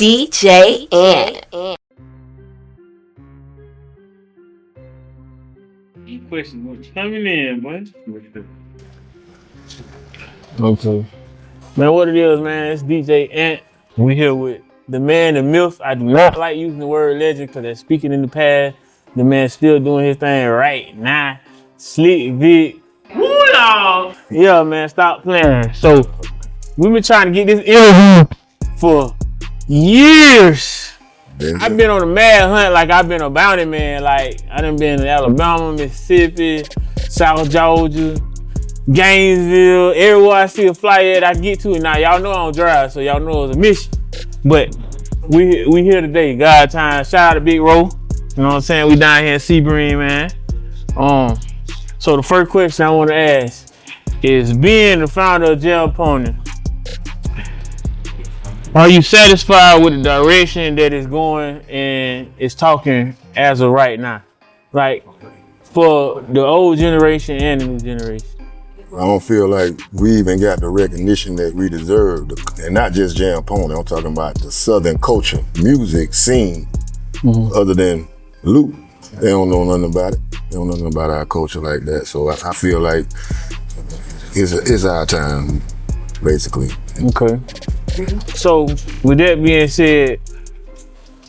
DJ Ant. Question what's coming in, boy. Okay. Man, what it is, man, it's DJ Ant. We here with the man, the myth. I do not like using the word legend because that's speaking in the past. The man still doing his thing right now. Slick Vick. Woo, y'all! Yeah, man, stop playing. So, we've been trying to get this interview for years. I've been on a mad hunt, like I've been a bounty man. Like I done been in Alabama, Mississippi, South Georgia, Gainesville. Everywhere I see a flyer at, I get to it. Now y'all know I don't drive, so y'all know it's a mission. But we here today. God time. Shout out to Big Ro. You know what I'm saying? We down here in Sebring, man. So the first question I want to ask is, being the founder of Djanttv, are you satisfied with the direction that it's going and it's talking as of right now? Like for the old generation and the new generation. I don't feel like we even got the recognition that we deserve. And not just Djanttv, I'm talking about the Southern culture, music, scene, other than Luke. They don't know nothing about it. They don't know nothing about our culture like that. So I feel like it's our time, basically. Okay. So with that being said,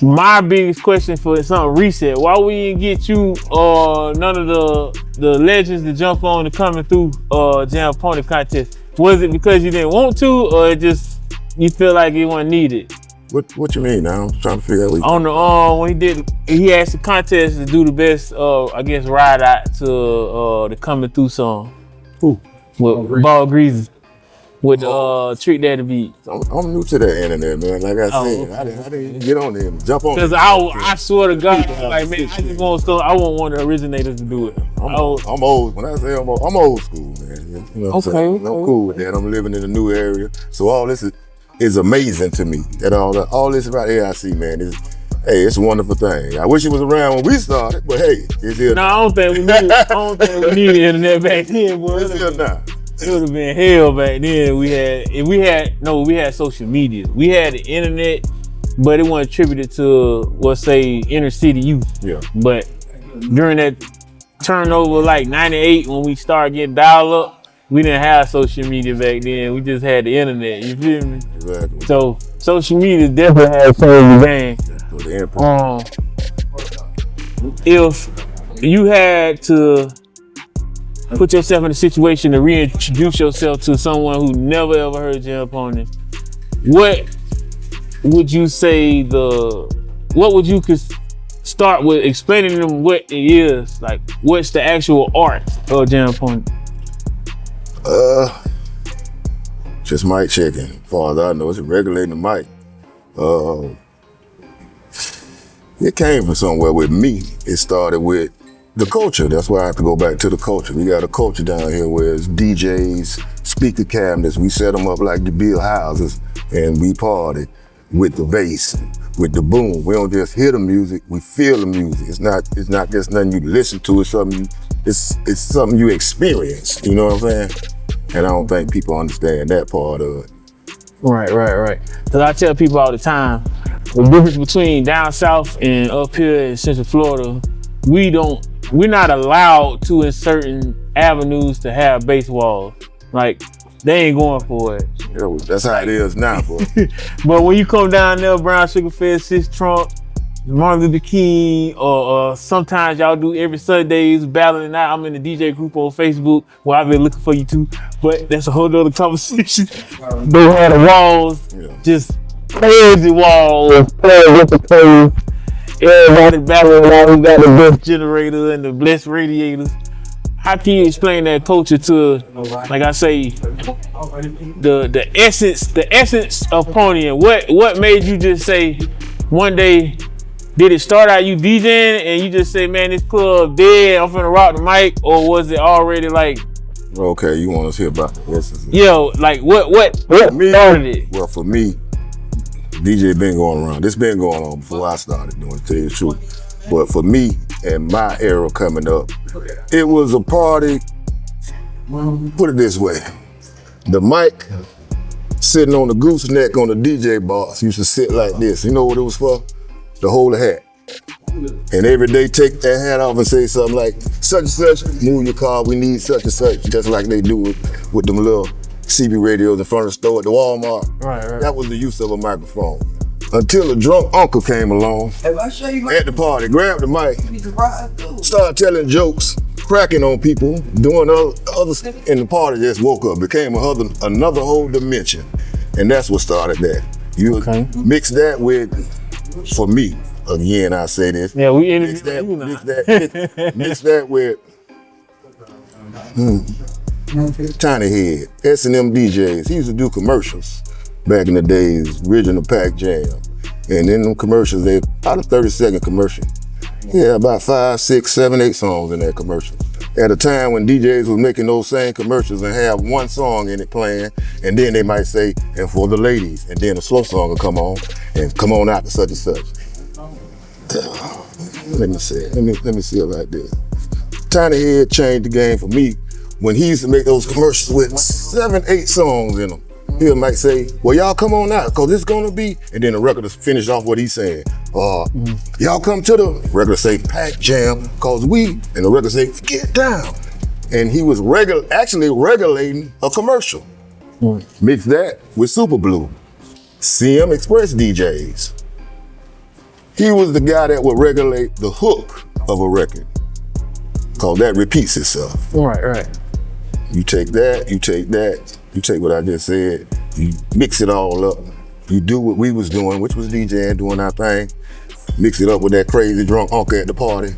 my biggest question for something reset, why we didn't get you none of the legends to jump on to coming through Djanttv contest? Was it because you didn't want to, or it just you feel like it wasn't needed? What you mean now? I'm trying to figure out what on the when he asked the contest to do the best I guess ride out to the coming through song. Who? With Ball Greasy. With Trick Daddy beat. I'm new to that internet, man. Like I said, I didn't get on there and jump on. Cause I swear to God, like man, I just want stuff. I want one of the originators to do it. I'm old. When I say I'm old school, man. You know what I'm saying? I'm cool with that. I'm living in a new area, so all this is amazing to me. And all this right here I see, man. It's a wonderful thing. I wish it was around when we started, but hey, it's here. No, I don't think we needed internet back then, boy. It's here now. It would have been hell back then. We had social media. We had the internet, but it wasn't attributed to say inner city youth. Yeah. But during that turnover, like '98, when we started getting dial up, we didn't have social media back then. We just had the internet. You feel me? Exactly. So social media definitely had changed the game. If you had to put yourself in a situation to reintroduce yourself to someone who never ever heard Djanttv, what would you say what would you start with explaining to them what it is? Like, what's the actual art of Djanttv? Just mic checking. As far as I know, it's regulating the mic. It came from somewhere with me. It started with the culture. That's why I have to go back to the culture. We got a culture down here where it's DJs, speaker cabinets. We set them up like the bill houses, and we party with the bass, with the boom. We don't just hear the music, we feel the music. It's not just nothing you listen to. It's something you experience. You know what I'm saying? And I don't think people understand that part of it. Right. Because I tell people all the time, the difference between down south and up here in Central Florida, we're not allowed to in certain avenues to have bass walls. Like, they ain't going for it. Yeah, that's how it is now, boy. But when you come down there, Brown Sugar Fed, Sis Trump, Martin Luther King, or sometimes y'all do every Sundays battling out. I'm in the DJ group on Facebook where I've been looking for you too, but that's a whole nother conversation. They had the walls, just crazy walls, playing with the players. Everybody battling out, who got the best generator and the best radiators. How can you explain that culture to, like I say, the essence of ponying? What made you just say one day? Did it start out you DJing and you just say, man, this club dead, I'm finna rock the mic, or was it already like? Okay, you want us to hear about the essence? Yo, like what started it? Well, for me, DJ been going around. This been going on before I started doing it, to tell you the truth. But for me and my era coming up, it was a party. Put it this way: the mic sitting on the gooseneck on the DJ box. Used to sit like this. You know what it was for? To hold a hat. And every day take that hat off and say something like, such and such, move your car, we need such and such, just like they do with them little CB radios in front of the store at the Walmart. Right. That was the use of a microphone. Until a drunk uncle came along at the party, grabbed the mic, started telling jokes, cracking on people, doing other stuff, and the party just woke up, became another whole dimension. And that's what started that. You mix that with, for me, again, I say this. Yeah, we mix that with Tiny Head, S&M DJs. He used to do commercials back in the days, original Pac Jam. And in them commercials, they about a 30-second commercial. Yeah, about 5, 6, 7, 8 songs in that commercial. At a time when DJs was making those same commercials and have one song in it playing, and then they might say, and for the ladies, and then a slow song will come on, and come on out to such and such. Let me see it like this. Tiny Head changed the game for me when he used to make those commercials with 7, 8 songs in them. He might say, well, y'all come on out, cause it's gonna be, and then the record will finish off what he's saying. Y'all come to the record say Pac Jam, cause we, and the record say, get down. And he was actually regulating a commercial. Mix that with Super Blue, CM Express DJs. He was the guy that would regulate the hook of a record, cause that repeats itself. Right. You take that, you take what I just said, you mix it all up. You do what we was doing, which was DJing, doing our thing. Mix it up with that crazy drunk uncle at the party.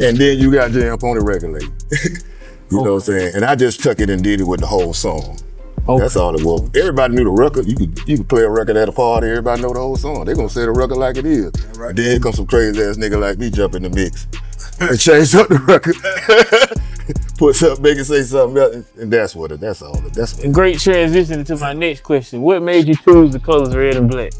And then you got Jam Pony regulate. You know what I'm saying? And I just took it and did it with the whole song. That's all it was. Everybody knew the record. You could play a record at a party, everybody know the whole song. They gonna say the record like it is. Right. Then here comes some crazy ass nigga like me jump in the mix and change up the record. Put something, make it say something else, and that's all. And great transition to my next question. What made you choose the colors red and black?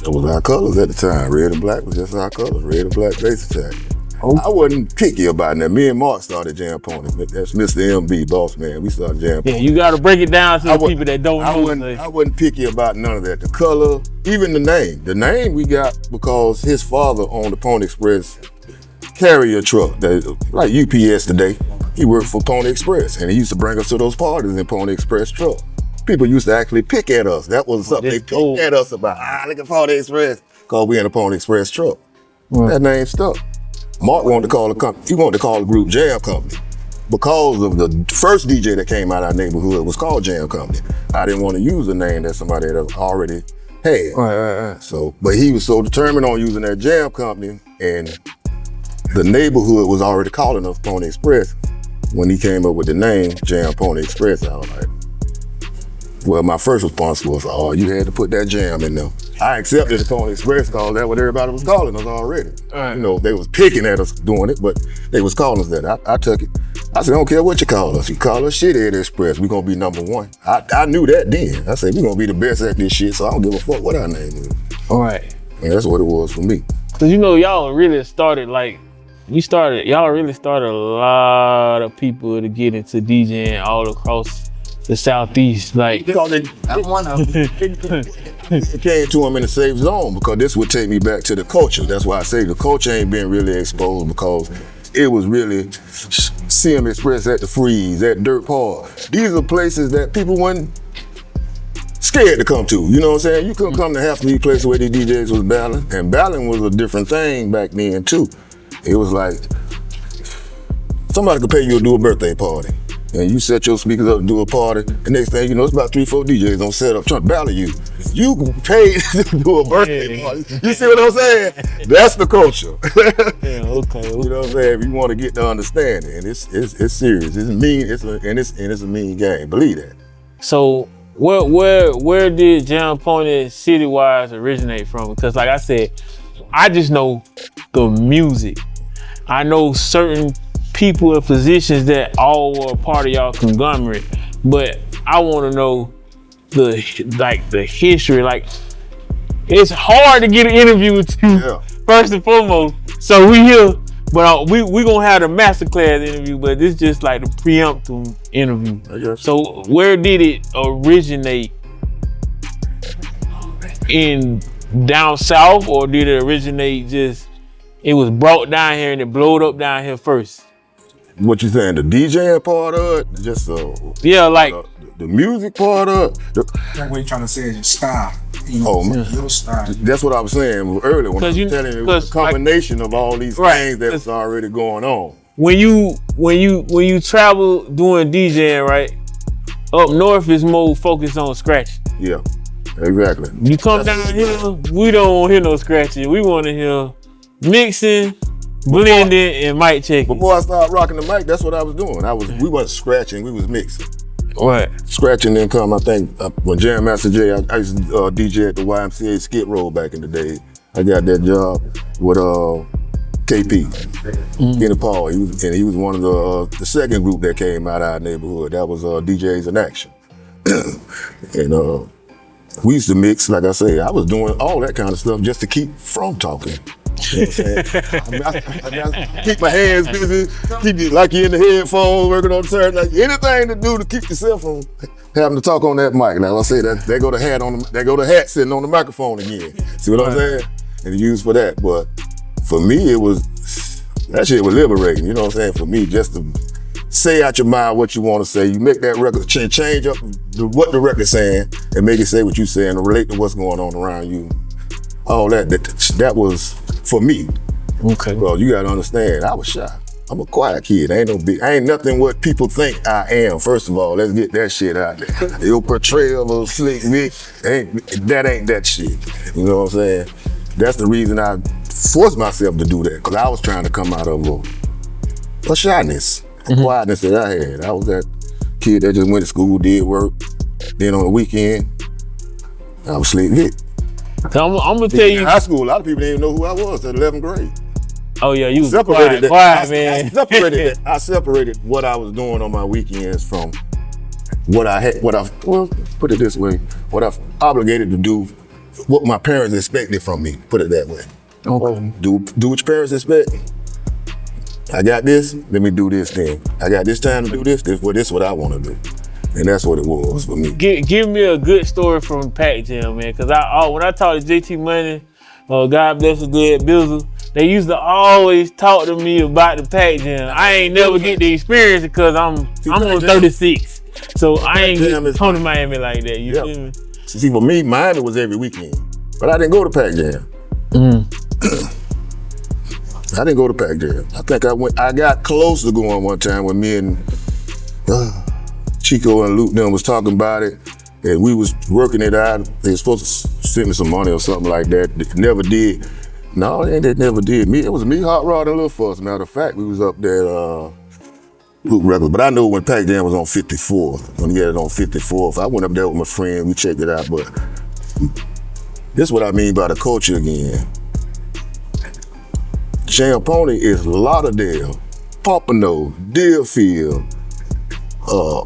It was our colors at the time. Red and black was just our colors. Red and black bass attack. I wasn't picky about that. Me and Mark started Jam Pony. That's Mr. MB, boss man. We started Jam Pony. Yeah, you gotta break it down to the people that don't know. I wasn't picky about none of that. The color, even the name. The name we got because his father owned the Pony Express carrier truck, like UPS today. He worked for Pony Express, and he used to bring us to those parties in Pony Express truck. People used to actually pick at us. That was something they picked at us about. Look at Pony Express, cause we in a Pony Express truck. That name stuck. Mark wanted to call the company. He wanted to call the group Jam Company because of the first DJ that came out of our neighborhood was called Jam Company. I didn't want to use a name that somebody had already had. Right. So, but he was so determined on using that Jam Company, and the neighborhood was already calling us Pony Express. When he came up with the name Jam Pony Express, I was like, well, my first response was, you had to put that jam in there. I accepted the Pony Express cause that's what everybody was calling us already. Right. You know, they was picking at us doing it, but they was calling us that. I took it. I said, I don't care what you call us. You call us Shithead Express, we gonna be #1. I knew that then. I said, we gonna be the best at this shit, so I don't give a fuck what our name is. All right. And that's what it was for me. Cause y'all really started y'all really started a lot of people to get into DJing all across the Southeast. Like, I'm one of them. It came to him in a safe zone because this would take me back to the culture. That's why I say the culture ain't been really exposed because it was really CM Express at the Freeze, at Dirt Park. These are places that people weren't scared to come to. You know what I'm saying? You couldn't come to half of these places where these DJs was battling, and battling was a different thing back then too. It was like somebody could pay you to do a birthday party, and you set your speakers up to do a party. The next thing you know, it's about 3, 4 DJs on set up trying to battle you. You paid to do a birthday party. You see what I'm saying? That's the culture. yeah, okay. You know what I'm saying? If you want to get the understanding, and it's serious. It's mean. It's a mean game. Believe that. So where did Jam Pony city-wise originate from? Because like I said, I just know the music. I know certain people in positions that all were a part of y'all conglomerate, but I want to know the history. Like, it's hard to get an interview with you, first and foremost. So we here But we gonna have the masterclass interview, but this just like the preemptive interview. So where did it originate? In down south, or did it originate it was brought down here and it blowed up down here first? What you saying, the DJing part of it? Just yeah, like the music part of it? That's what you're trying to say is your style. You know, your style. That's what I was saying earlier when I was telling you it was a combination of all these things that was already going on. When you travel doing DJing, right? Up north is more focused on scratching. Yeah. Exactly. You come down here, we don't want to hear no scratching. We want to hear mixing, blending, and mic checking. Before I started rocking the mic, that's what I was doing. We wasn't scratching, we was mixing. What? Scratching didn't come, I think, when Jam Master Jay, I used to DJ at the YMCA Skid Row back in the day. I got that job with KP, Kenny Paul. He was one of the second group that came out of our neighborhood. That was DJs in Action. And we used to mix, like I say, I was doing all that kind of stuff just to keep from talking. You know what I'm saying? I keep my hands busy, keep you like you're in the headphones, working on the turn, like anything to do to keep yourself from having to talk on that mic. Now I say that there go the hat sitting on the microphone again. See what I'm saying? And it's used for that. But for me, that shit was liberating. You know what I'm saying? For me, just to say out your mind what you want to say. You make that record change up what the record's saying and make it say what you saying and relate to what's going on around you. All that was for me. Okay. Well, you gotta understand, I was shy. I'm a quiet kid. I ain't nothing what people think I am. First of all, let's get that shit out there. Your portrayal of Slick Vick, that ain't that shit. You know what I'm saying? That's the reason I forced myself to do that, because I was trying to come out of a shyness. Quietness that I had. I was that kid that just went to school, did work. Then on the weekend, I was Slick Vick. I'm gonna tell you. In high school, a lot of people didn't even know who I was at 11th grade. Oh yeah, you separated quiet, man. I separated what I was doing on my weekends from what put it this way, what I've obligated to do, what my parents expected from me, put it that way. Okay. Do what your parents expect. I got this, let me do this thing. I got this time to do this is what I want to do. And that's what it was for me. Give me a good story from Pac Jam, man, because when I talk to JT Money, God bless his dead Bizzle, they used to always talk to me about the Pac Jam. I ain't never get the experience because I'm on 36. So I ain't get to come to Miami like that, you feel me? See, for me, Miami was every weekend, but I didn't go to Pac Jam. I didn't go to Pac Jam. I think I got close to going one time when me and Chico and Luke them was talking about it, and we was working it out. They were supposed to send me some money or something like that. They never did. No, they never did. It was me, Hot Rod, and Lil Fuss. Matter of fact, we was up there Luke Records. But I know when Pac Jam was on 54, when he had it on 54th, I went up there with my friend, we checked it out, but this is what I mean by the culture again. Champagne is Lauderdale, Pompano, Deerfield,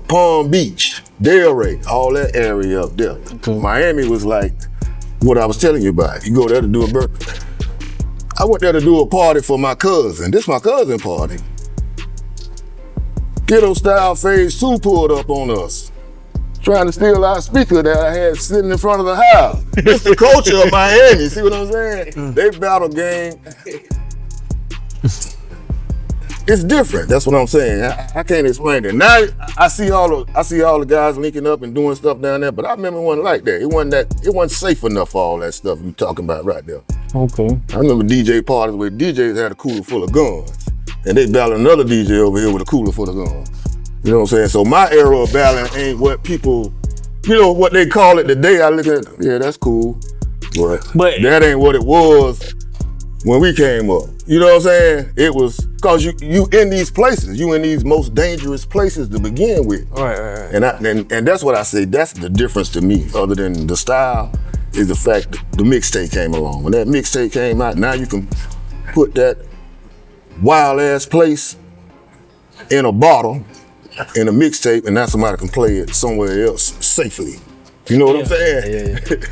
Palm Beach, Delray, all that area up there. Okay. Miami was like what I was telling you about. You go there to do a birthday. I went there to do a party for my cousin. This is my cousin party. Ghetto Style Phase 2 pulled up on us, trying to steal our speaker that I had sitting in front of the house. It's the culture of Miami, see what I'm saying? They battle gang. It's different. That's what I'm saying. I can't explain it. Now I see all the guys linking up and doing stuff down there, but I remember it wasn't like that. It wasn't safe enough for all that stuff you talking about right there. Okay. I remember DJ parties where DJs had a cooler full of guns, and they battling another DJ over here with a cooler full of guns. You know what I'm saying? So my era of battling ain't what people, what they call it today. I look at, yeah, that's cool, but that ain't what it was when we came up. You know what I'm saying? It was because you in these places, you in these most dangerous places to begin with. Right. And that's what I say, that's the difference to me, other than the style, is the fact that the mixtape came along. When that mixtape came out, now you can put that wild ass place in a bottle, in a mixtape, and now somebody can play it somewhere else safely. You know what I'm saying? Yeah.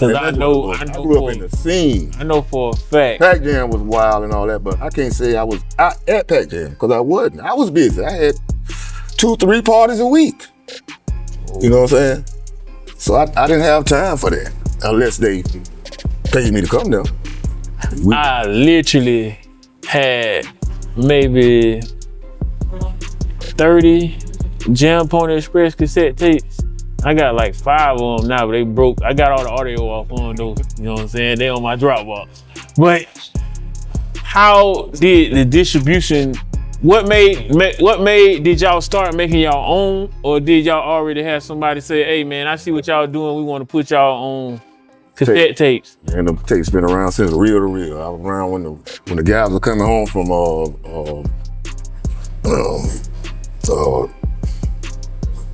Cause I know grew up in the scene. I know for a fact. Pac Jam was wild and all that, but I can't say I was out at Pac Jam because I wasn't. I was busy. I had 2-3 parties a week. You know what I'm saying? So I didn't have time for that unless they paid me to come there. I literally had maybe 30 Jam Pony Express cassette tapes. I got like 5 of them now, but they broke. I got all the audio off on those, you know what I'm saying? They on my Dropbox. But how did the distribution, what made, did y'all start making y'all own, or did y'all already have somebody say, hey man, I see what y'all doing, we want to put y'all on cassette tapes? And the tapes been around since reel to reel. I was around when the guys were coming home from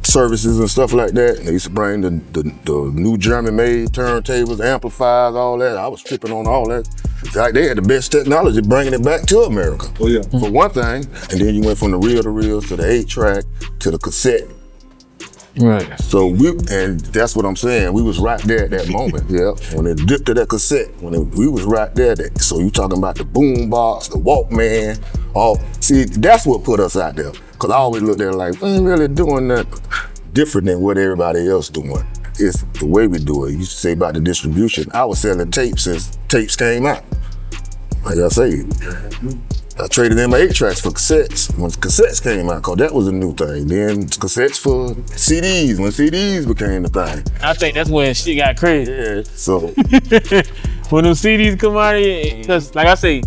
services and stuff like that. And they used to bring the new German-made turntables, amplifiers, all that. I was tripping on all that. Like they had the best technology, bringing it back to America. Oh yeah. For one thing, and then you went from the reel to reel to the 8-track to the cassette. Right. So and that's what I'm saying. We was right there at that moment. Yeah. When it dipped to that cassette, we was right there. So you talking about the boom box, the Walkman, see, that's what put us out there. Cause I always looked at it like, we ain't really doing nothing different than what everybody else doing. It's the way we do it. You used to say about the distribution. I was selling tapes since tapes came out. Like I say, I traded in my 8-tracks for cassettes when cassettes came out, cause that was a new thing. Then cassettes for CDs when CDs became the thing. I think that's when shit got crazy. Yeah, so. When them CDs come out here, cause like I say,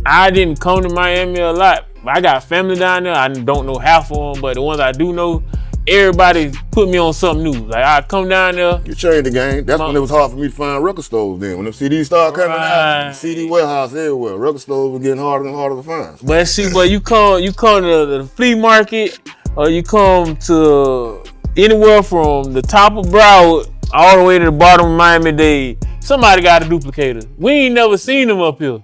I didn't come to Miami a lot. I got family down there, I don't know half of them, but the ones I do know, everybody put me on something new. Like I come down there. You changed the game. That's when it was hard for me to find record stores then. When the CDs started coming out, CD warehouse everywhere. Record stores were getting harder and harder to find. But see, but you come to the flea market, or you come to anywhere from the top of Broward all the way to the bottom of Miami-Dade, somebody got a duplicator. We ain't never seen them up here.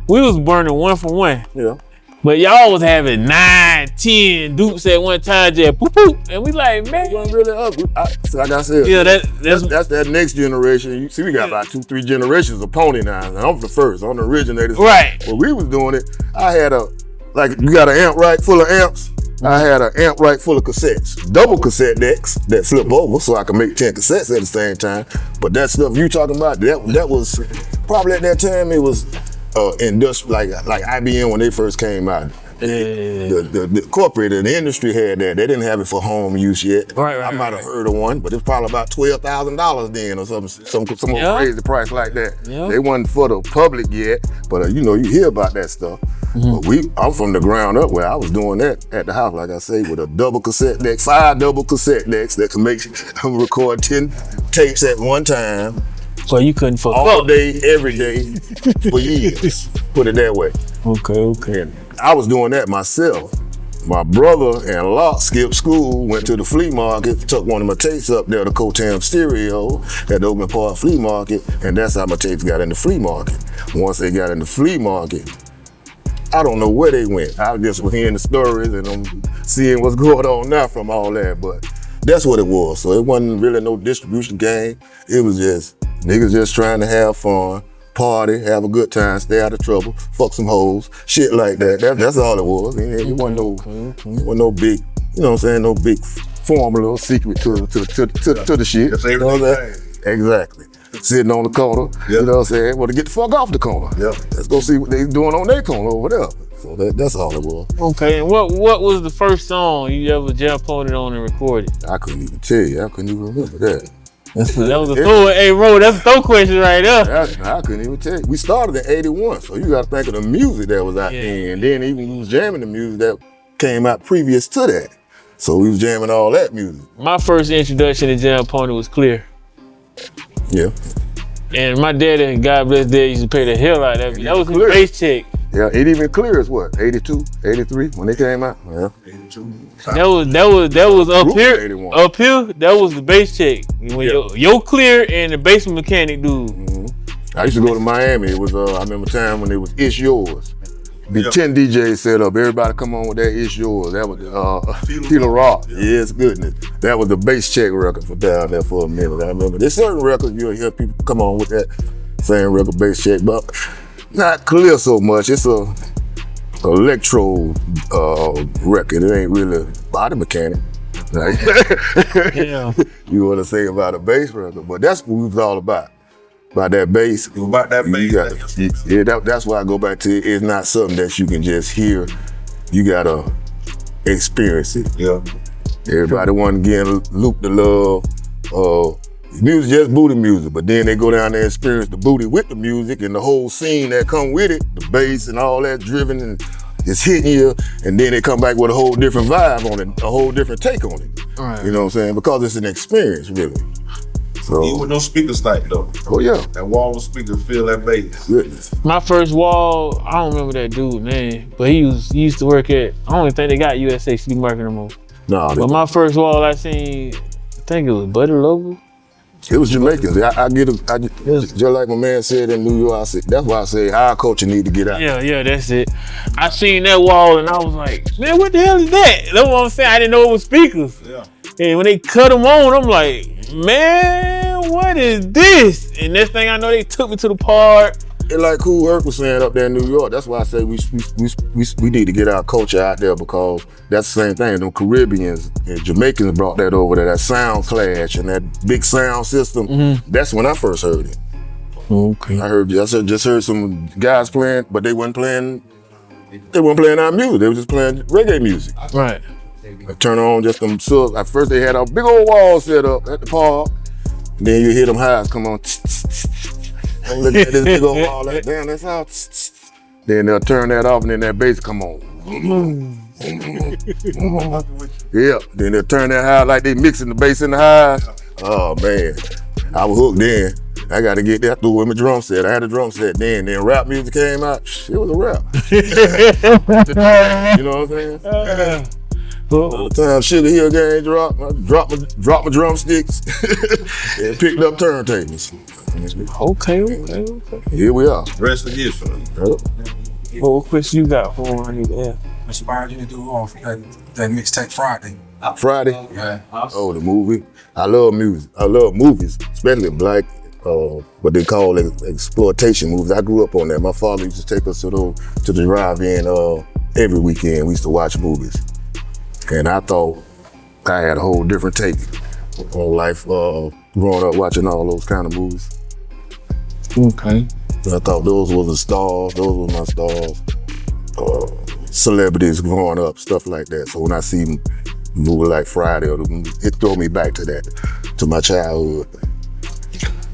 We was burning 1 for 1. Yeah. But y'all was having 9, 10 dupes at one time, just poop poop, and we like, man. It wasn't really us. Like I said, yeah, that's that next generation. You see, we got about 2-3 generations of Pony now, and I'm the first. I'm the originator. Right. When we was doing it, I had you got an amp rack full of amps. I had an amp rack full of cassettes, double cassette decks that flip over so I could make 10 cassettes at the same time. But that stuff you talking about, that was probably at that time it was industrial, like IBM when they first came out. The corporate and the industry had that. They didn't have it for home use yet. Right. I might have heard of one, but it's probably about $12,000 then or some crazy price like that. Yeah. They wasn't for the public yet, but you hear about that stuff. Mm-hmm. But I'm from the ground up where I was doing that at the house, like I say, with a double cassette deck, 5 double cassette decks that can record 10 tapes at one time. So you couldn't fuck all day, every day, for years. Put it that way. Okay. And I was doing that myself. My brother-in-law skipped school, went to the flea market, took one of my tapes up there to Cotam Stereo at the Oakland Park Flea Market, and that's how my tapes got in the flea market. Once they got in the flea market, I don't know where they went. I just was hearing the stories and I'm seeing what's going on now from all that, but that's what it was. So it wasn't really no distribution game. It was just niggas just trying to have fun, party, have a good time, stay out of trouble, fuck some hoes, shit like that. That's all it was. It wasn't no big, you know what I'm saying, no big formula or secret to the shit. That's you know what I'm saying? Exactly. Sitting on the corner, you know what I'm saying? Well, to get the fuck off the corner. Yep. Let's go see what they doing on their corner over there. So that's all it was. Okay, and what was the first song you ever Jam Pony'd on and recorded? I couldn't even tell you. I couldn't even remember that. That was a throw. Hey, bro, that's a throw question right there. I couldn't even tell you. We started in '81, so you got to think of the music that was out there, and then even we was jamming the music that came out previous to that. So we was jamming all that music. My first introduction to Jam Pony was Clear. Yeah. And my daddy, God bless dad, used to pay the hell out of that. That was his bass check. Yeah, it even Clear is what, 82, 83 when they came out? Yeah. 82. That was up Group here. 81. Up here, that was the bass check. When Yo Clear and the basement mechanic dude. Mm-hmm. I used to go to Miami. It was I remember a time when it was It's Yours. Be 10 DJs set up. Everybody come on with that It's Yours. That was Feel Rock. Yes, goodness. That was the bass check record for down there for a minute. I remember there's certain records you'll hear people come on with that same record bass check, but not clear so much. It's a electro record. It ain't really body mechanic. Like, Yeah. you want to say about a bass record, but that's what we was all about. About that bass. About that bass. Yeah, that's why I go back to it. It's not something that you can just hear. You gotta experience it. Yeah. Everybody want to get Luke the love. Music just booty music, but then they go down there and experience the booty with the music and the whole scene that come with it, the bass and all that driven and it's hitting you, and then they come back with a whole different vibe on it, a whole different take on it. Right. You know what I'm saying? Because it's an experience, really. So, Even with no speaker stack though. oh yeah. That wall of speakers feel that bass. Goodness. My first wall, I don't remember that dude, man, but he used to work at, I don't even think they got USA City Market no more. No, But my first wall I seen, I think it was Buddy Local. it was Jamaicans. Just like my man said in New York, I said, that's why I say our culture need to get out. Yeah, that's it. I seen that wall and I was like, man, what the hell is that? That's what I'm saying. I didn't know it was speakers. Yeah. And when they cut them on, I'm like, man, what is this? And next thing I know, they took me to the park. It's like Cool Herc was saying up there in New York. That's why I say we need to get our culture out there, because that's the same thing. Them Caribbeans and Jamaicans brought that over there, that sound clash and that big sound system. Mm-hmm. That's when I first heard it. Okay. I just heard some guys playing, but they weren't playing our music. They were just playing reggae music. Right. I turn on just them subs. At first they had a big old wall set up at the park. And then you hear them highs come on. I'm looking at this big old wall like, damn, that's how. Then they'll turn that off and then that bass come on. Yeah, then they'll turn that high like they mixing the bass and the highs. Oh man, I was hooked then. I got to get that through with my drum set. I had a drum set then. Then rap music came out. It was a rap. You know what I'm saying? All the time Sugar Hill Gang dropped, I dropped my drumsticks and picked up turntables. Okay. Here we are. Rest of this one. What question you got for me? Yeah. Inspired you to do off that mixtape Friday. Friday? Yeah. Oh, the movie. I love music. I love movies, especially black, what they call exploitation movies. I grew up on that. My father used to take us to the drive-in every weekend. We used to watch movies. And I thought I had a whole different take on life growing up watching all those kind of movies. Okay. I thought those were the stars, those were my stars. Celebrities growing up, stuff like that. So when I see a movie like Friday, it throw me back to that, to my childhood.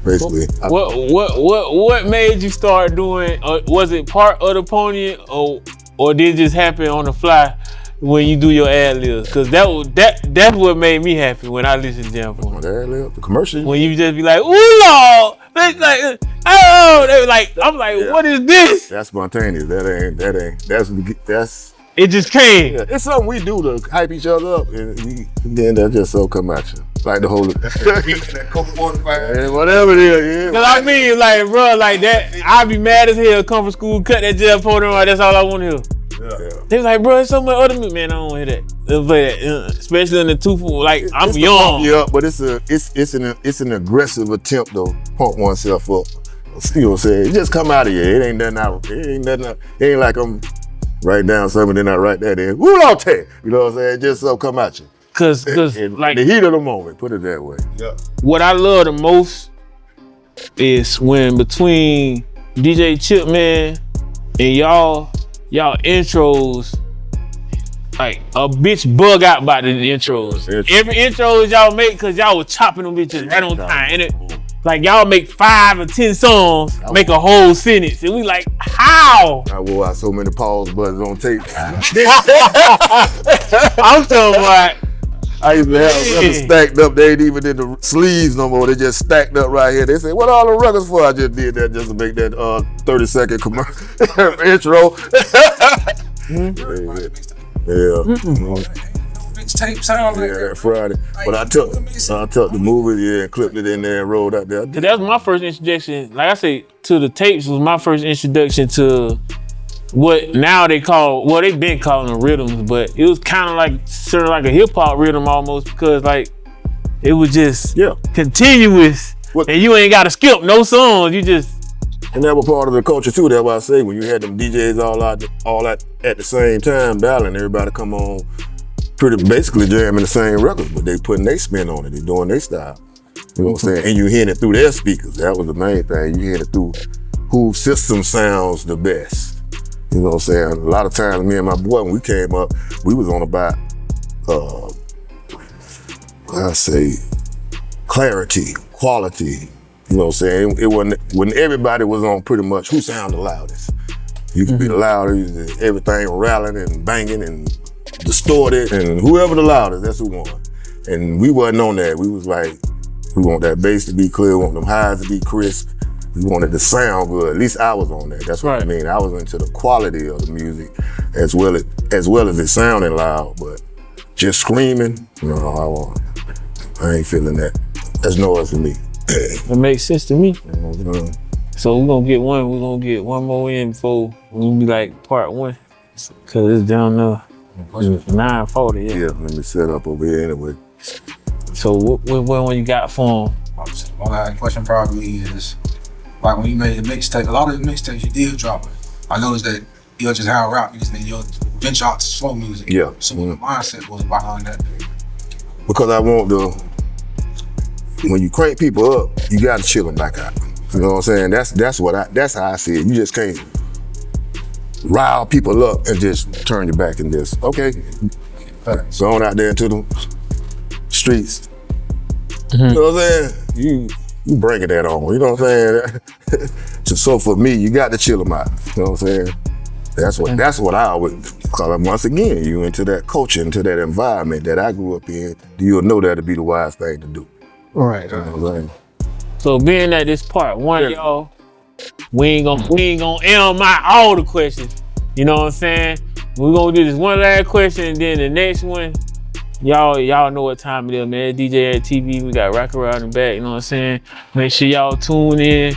Basically. What made you start doing? Was it part of the pony, or did it just happen on the fly when you do your ad libs? Cause that's what made me happy when I listen to Djanttv. The ad lib, the commercial. When you just be like, ooh Lord, like, oh, they were like, I'm like, Yeah. what is this? That's spontaneous. That's. It just came. Yeah, it's something we do to hype each other up, and then that just so come at you. Like the whole. That Coke 45. Yeah, whatever it is, yeah. Cause I mean, like, bro, like that, I'd be mad as hell, come from school, cut that Djanttv on, like, that's all I want to hear. Yeah. They was like, bro, it's so much other music, man, I don't want to hear that. They'll play that, especially in the two, like, I'm It's young. Yeah, but it's an aggressive attempt to pump oneself up. You know what I'm saying? It just come out of you. It ain't nothing out. It ain't like I'm write down something then I write that in. Woo out there. You know what I'm saying? It just so come at you. Cause like the heat of the moment, put it that way. Yeah. what I love the most is when between DJ Chip, man, and y'all intros, like a bitch bug out by the intros. Every intros y'all make, cause y'all was chopping them bitches right on time. And it, like y'all make 5 or 10 songs, make a whole sentence, and we like, how? I wore out so many pause buttons on tape. I'm talking about. I used to have records stacked up. They ain't even in the sleeves no more. They just stacked up right here. They say, what all the records for? I just did that just to make that 30-second commercial intro. Mixtape sound like Yeah, that. Friday. But I took the movie, and clipped it in there and rolled out there. That was my first introduction. Like I say, to the tapes was my first introduction to what now they call, well, they've been calling them rhythms, but it was kind of like sort of like a hip hop rhythm almost, because like it was just continuous, and you ain't got to skip no songs. You just. And that was part of the culture too. That's why I say when you had them DJs all at the same time battling, everybody come on, pretty basically jamming the same records, but they putting their spin on it. They doing their style. You know what I'm saying? And you hearing it through their speakers. That was the main thing. You hearing it through whose system sounds the best. You know what I'm saying? A lot of times, me and my boy, when we came up, we was on about, I say, clarity, quality. You know what I'm saying? It wasn't, when everybody was on pretty much who sounded the loudest. You could be the loudest, everything rattling and banging and distorted, and whoever the loudest, that's who won. And we wasn't on that. We was like, we want that bass to be clear, we want them highs to be crisp. We wanted to sound good. At least I was on that. That's what I mean. I was into the quality of the music as well as it sounding loud, but just screaming, no, I ain't feeling that. That's noise to me. It makes sense to me. So we're gonna get one more in before we be like part one. Cause it's down there. 9:40, Yeah, let me set up over here anyway. So what one you got for him? My question probably is, like when you made the mixtape, a lot of the mixtapes you did drop it. I noticed that you're just how rap music and you'll venture out to slow music. Yeah. So what the mindset was behind that? Because I want when you crank people up, you gotta chill them back out. You know what I'm saying? That's how I see it. You just can't rile people up and just turn your back and just, okay, go on out there into the streets. You know what I'm saying? You bringing that on, you know what I'm saying? So for me, you got to chill them out, you know what I'm saying? That's what I always call it. Once again, you into that culture, into that environment that I grew up in, you'll know that'll be the wise thing to do. Right. You know what I'm saying? So being that this part one, y'all, we ain't gonna end my all the questions. You know what I'm saying? We're gonna do this one last question, and then the next one, y'all know what time it is, man. Djanttv, we got Rock Around the back, you know what I'm saying? Make sure y'all tune in.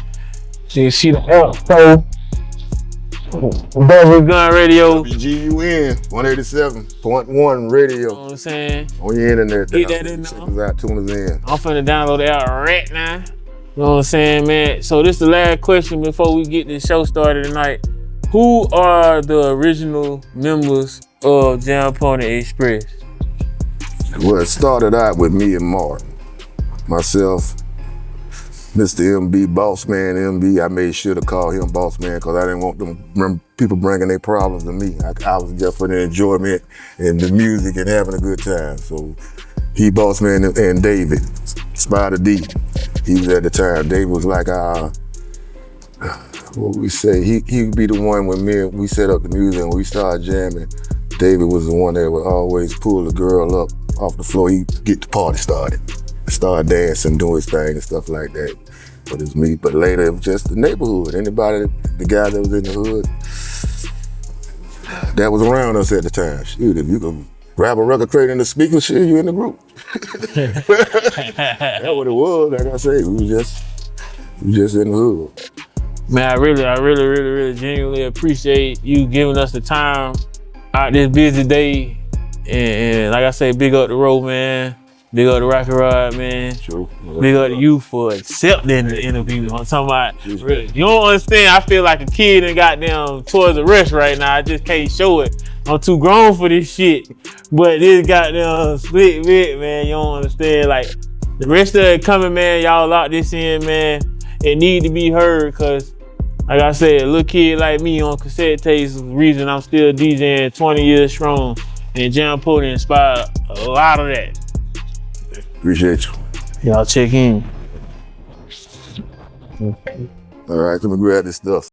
You can see the episode. Double Gun Radio. WGUN 187.1 radio. You know what I'm saying? On your internet. Get that in Check now. us out, tune us in. I'm finna download the app right now. You know what I'm saying, man? So this is the last question before we get this show started tonight. Who are the original members of Djanttv Express? Well, it started out with me and Mark. Myself, Mr. MB, Boss Man MB. I made sure to call him Boss Man because I didn't want them people bringing their problems to me. I was just for the enjoyment and the music and having a good time. So he, Boss Man, and David, Spider D. He was at the time. David was like what we say, he'd be the one when we set up the music and we started jamming. David was the one that would always pull the girl up off the floor. He'd get the party started. Start dancing, doing his thing and stuff like that. But it's me. But later it was just the neighborhood. Anybody, the guy that was in the hood, that was around us at the time. Shoot, if you could grab a record crate in the speaker, shit, you in the group. That's what it was. Like I say, we was just in the hood. Man, I really genuinely appreciate you giving us the time out this busy day. And like I say, big up the road, man. Big up the Rocket Rod, man. True. Big up to you for accepting the interview. I'm talking about, really, you don't understand, I feel like a kid in goddamn Toys R Us right now. I just can't show it. I'm too grown for this shit. But this goddamn split Vick, man, you don't understand. Like, the rest of it coming, man, y'all lock this in, man. It need to be heard, cause like I said, a little kid like me on cassette tapes is the reason I'm still DJing 20 years strong. And Djanttv inspired a lot of that. Appreciate you. Y'all check in. All right, let me grab this stuff.